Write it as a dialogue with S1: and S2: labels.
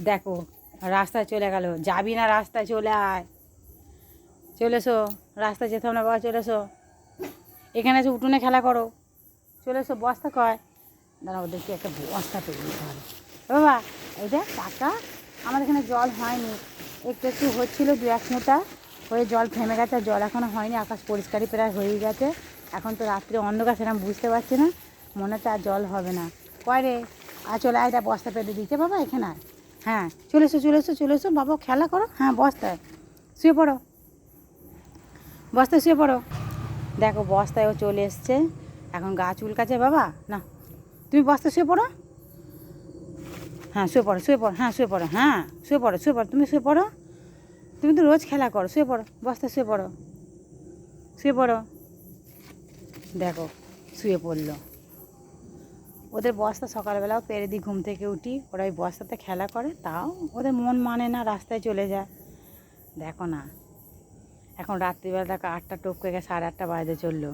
S1: দেখো রাস্তায় চলে গেল, যাবি না? রাস্তায় চলে আয়, চলে এসো। রাস্তায় যেতে হবে না বাবা, চলে এসো। এখানে এসে উঠোনে খেলা করো, চলে এসো। বস্তা কয়, দাঁড়া ওদেরকে একটা বস্তা পেয়ে দিতে হবে। বাবা এই দেখ টাকা, আমাদের এখানে জল হয়নি, একটু একটু হচ্ছিলো, 2-1 ফোঁটা হয়ে জল থেমে গেছে। আর জল এখনও হয়নি, আকাশ পরিষ্কারই প্রায় হয়েই গেছে। এখন তো রাত্রে অন্ধকার, সেরকম বুঝতে পারছি না, মনে হচ্ছে আর জল হবে না। কয় রে, আর চলে আয়, এটা বস্তা পেতে দিচ্ছে বাবা, এখানে আয়। হ্যাঁ চলে এসো, চলে এসো, চলে এসো বাবা, খেলা করো। হ্যাঁ বস্তায় শুয়ে পড়ো, বস্তায় শুয়ে পড়ো। দেখো বস্তায়ও চলে এসছে, এখন গা চুলকাছে বাবা। না তুমি বস্তায় শুয়ে পড়ো। হ্যাঁ শুয়ে পড়ো, শুয়ে পড়ো, হ্যাঁ শুয়ে পড়ো, হ্যাঁ শুয়ে পড়ো, শুয়ে পড়ো, তুমি শুয়ে পড়ো। তুমি তো রোজ খেলা করো, শুয়ে পড়ো, বস্তায় শুয়ে পড়ো, শুয়ে পড়ো। দেখো শুয়ে পড়লো। ওদের বস্তা সকালবেলাও পেরে দিই, ঘুম থেকে উঠি, ওরা ওই বস্তাতে খেলা করে, তাও ওদের মন মানে না, রাস্তায় চলে যায়। দেখো না, এখন রাত্রিবেলা দেখো 8টা টপকে গেছে, 8:30 বাজতে চললো।